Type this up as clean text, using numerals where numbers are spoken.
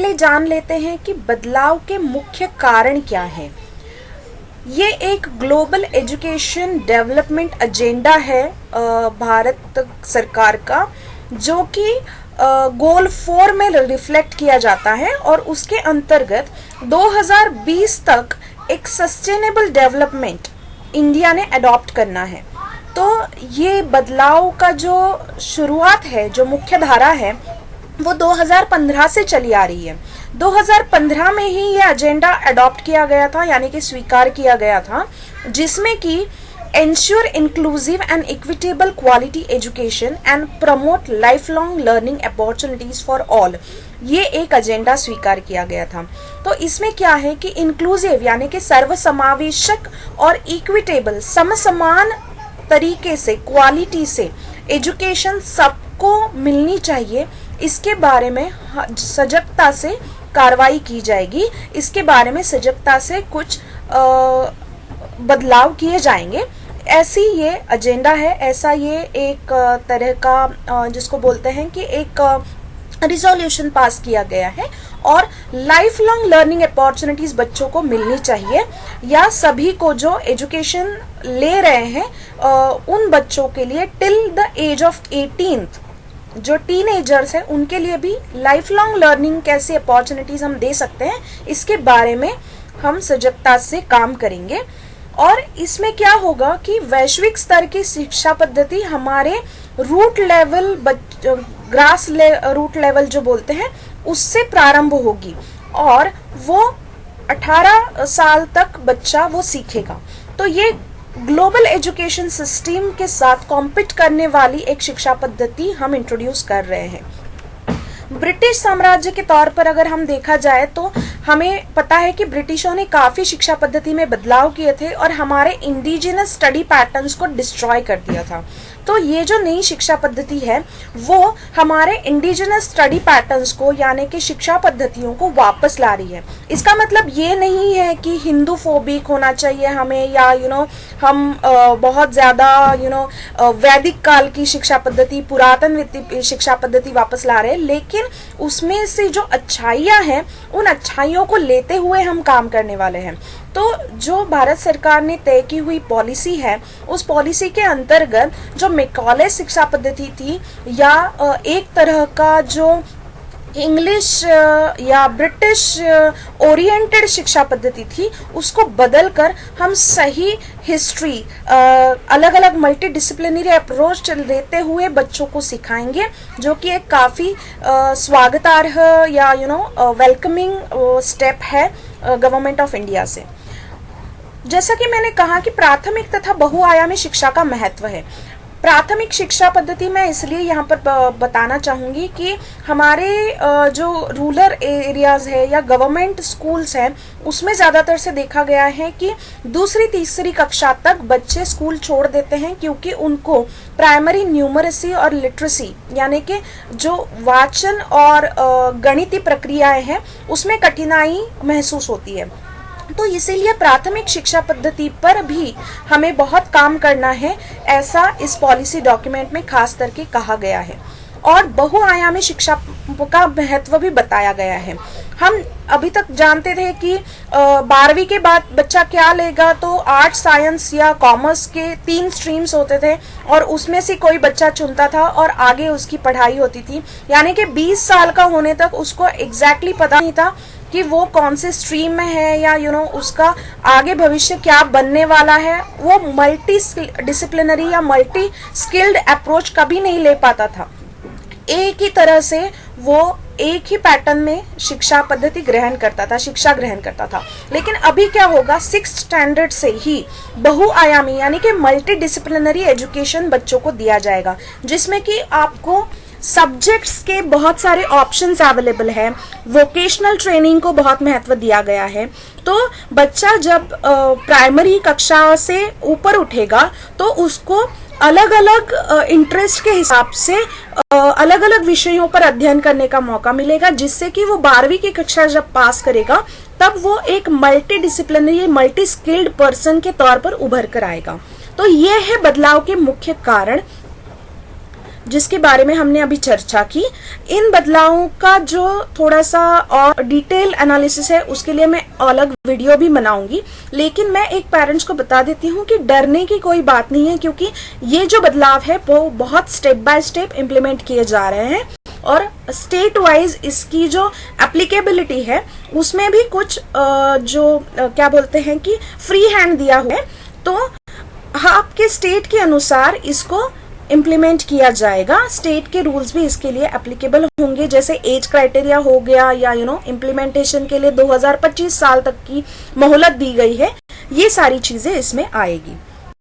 पहले जान लेते हैं कि बदलाव के मुख्य कारण क्या हैं। ये एक ग्लोबल एजुकेशन डेवलपमेंट एजेंडा है भारत सरकार का, जो कि गोल 4 में रिफ्लेक्ट किया जाता है और उसके अंतर्गत 2020 तक एक सस्टेनेबल डेवलपमेंट इंडिया ने अडॉप्ट करना है। तो ये बदलाव का जो शुरुआत है, जो मुख्य धारा है, वो 2015 से चली आ रही है। 2015 में ही ये एजेंडा अडॉप्ट किया गया था, यानी कि स्वीकार किया गया था, जिसमें कि ensure inclusive and equitable quality education and promote lifelong learning opportunities for all, ये एक एजेंडा स्वीकार किया गया था। तो इसमें क्या है कि इंक्लूसिव यानी कि सर्वसमावेशक और इक्विटेबल समसमान तरीके से क्वालिटी से एजुकेशन सबको मिलनी चाहिए, इसके बारे में सजगता से कार्रवाई की जाएगी। इसके बारे में सजगता से कुछ बदलाव किए जाएंगे। ऐसी ये एजेंडा है, ऐसा ये एक तरह का जिसको बोलते हैं कि एक रिजोल्यूशन पास किया गया है। और लाइफ लॉन्ग लर्निंग अपॉर्चुनिटीज बच्चों को मिलनी चाहिए, या सभी को जो एजुकेशन ले रहे हैं उन बच्चों के लिए टिल द एज ऑफ 18, जो टीनेजर्स हैं उनके लिए भी लाइफ लॉन्ग लर्निंग कैसे अपॉर्चुनिटीज हम दे सकते हैं, इसके बारे में हम सजगता से काम करेंगे। और इसमें क्या होगा कि वैश्विक स्तर की शिक्षा पद्धति हमारे root level, grass root level जो बोलते हैं, उससे प्रारंभ होगी और वो 18 साल तक बच्चा वो सीखेगा। तो ये ग्लोबल एजुकेशन सिस्टम के साथ कॉम्पीट करने वाली एक शिक्षा पद्धति हम इंट्रोड्यूस कर रहे हैं। ब्रिटिश साम्राज्य के तौर पर अगर हम देखा जाए तो हमें पता है कि ब्रिटिशों ने काफ़ी शिक्षा पद्धति में बदलाव किए थे और हमारे इंडिजिनस स्टडी पैटर्न्स को डिस्ट्रॉय कर दिया था। तो ये जो नई शिक्षा पद्धति है वो हमारे इंडिजिनस स्टडी पैटर्न्स को, यानी कि शिक्षा पद्धतियों को वापस ला रही है। इसका मतलब ये नहीं है कि हिंदू फोबिक होना चाहिए हमें, या हम बहुत ज़्यादा वैदिक काल की शिक्षा पद्धति, पुरातन शिक्षा पद्धति वापस ला रहे हैं, लेकिन उसमें से जो अच्छाइयाँ हैं उन अच्छाइयों को लेते हुए हम काम करने वाले हैं। तो जो भारत सरकार ने तय की हुई पॉलिसी है, उस पॉलिसी के अंतर्गत जो मैकॉले शिक्षा पद्धति थी, या एक तरह का जो इंग्लिश या ब्रिटिश ओरिएंटेड शिक्षा पद्धति थी, उसको बदलकर हम सही हिस्ट्री, अलग अलग मल्टी डिसिप्लिनरी अप्रोच लेते हुए बच्चों को सिखाएंगे, जो कि एक काफ़ी स्वागतार्ह या वेलकमिंग स्टेप है गवर्नमेंट ऑफ इंडिया से। जैसा कि मैंने कहा कि प्राथमिक तथा बहुआयामी शिक्षा का महत्व है। प्राथमिक शिक्षा पद्धति मैं इसलिए यहाँ पर बताना चाहूँगी कि हमारे जो रूरल एरियाज़ है या गवर्नमेंट स्कूल्स हैं, उसमें ज़्यादातर से देखा गया है कि दूसरी तीसरी कक्षा तक बच्चे स्कूल छोड़ देते हैं, क्योंकि उनको प्राइमरी न्यूमरेसी और लिटरेसी यानी कि जो वाचन और गणितीय प्रक्रियाएं हैं उसमें कठिनाई महसूस होती है। तो इसीलिए प्राथमिक शिक्षा पद्धति पर भी हमें बहुत काम करना है, ऐसा इस पॉलिसी डॉक्यूमेंट में खास करके कहा गया है। और बहुआयामी शिक्षा का महत्व भी बताया गया है। हम अभी तक जानते थे कि 12वीं के बाद बच्चा क्या लेगा, तो आर्ट्स, साइंस या कॉमर्स के 3 स्ट्रीम्स होते थे और उसमें से कोई बच्चा चुनता था और आगे उसकी पढ़ाई होती थी। यानी कि 20 साल का होने तक उसको एग्जैक्टली पता नहीं था कि वो कौन से स्ट्रीम में है, या उसका आगे भविष्य क्या बनने वाला है। वो मल्टी डिसिप्लिनरी या मल्टी स्किल्ड अप्रोच कभी नहीं ले पाता था। एक ही तरह से वो एक ही पैटर्न में शिक्षा पद्धति ग्रहण करता था, शिक्षा ग्रहण करता था। लेकिन अभी क्या होगा, 6th स्टैंडर्ड से ही बहुआयामी यानी कि मल्टी डिसिप्लिनरी एजुकेशन बच्चों को दिया जाएगा, जिसमें कि आपको सब्जेक्ट्स के बहुत सारे ऑप्शंस अवेलेबल हैं। वोकेशनल ट्रेनिंग को बहुत महत्व दिया गया है। तो बच्चा जब प्राइमरी कक्षा से ऊपर उठेगा तो उसको अलग अलग इंटरेस्ट के हिसाब से अलग अलग विषयों पर अध्ययन करने का मौका मिलेगा, जिससे कि वो 12वीं की कक्षा जब पास करेगा तब वो एक multi disciplinary, multi skilled person के तौर पर उभर कर आएगा। तो ये है बदलाव के मुख्य कारण। जिसके बारे में हमने अभी चर्चा की। इन बदलावों का जो थोड़ा सा और डिटेल एनालिसिस है उसके लिए मैं अलग वीडियो भी बनाऊंगी, लेकिन मैं एक पेरेंट्स को बता देती हूँ कि डरने की कोई बात नहीं है, क्योंकि ये जो बदलाव है वो बहुत स्टेप बाय स्टेप इम्प्लीमेंट किए जा रहे हैं और स्टेट वाइज इसकी जो एप्लीकेबिलिटी है उसमें भी कुछ क्या बोलते हैं कि फ्री हैंड दिया हुआ है, तो आपके स्टेट के अनुसार इसको इम्प्लीमेंट किया जाएगा। स्टेट के रूल्स भी इसके लिए एप्लीकेबल होंगे, जैसे एज क्राइटेरिया हो गया या इम्प्लीमेंटेशन के लिए 2025 साल तक की मोहलत दी गई है, ये सारी चीजें इसमें आएगी।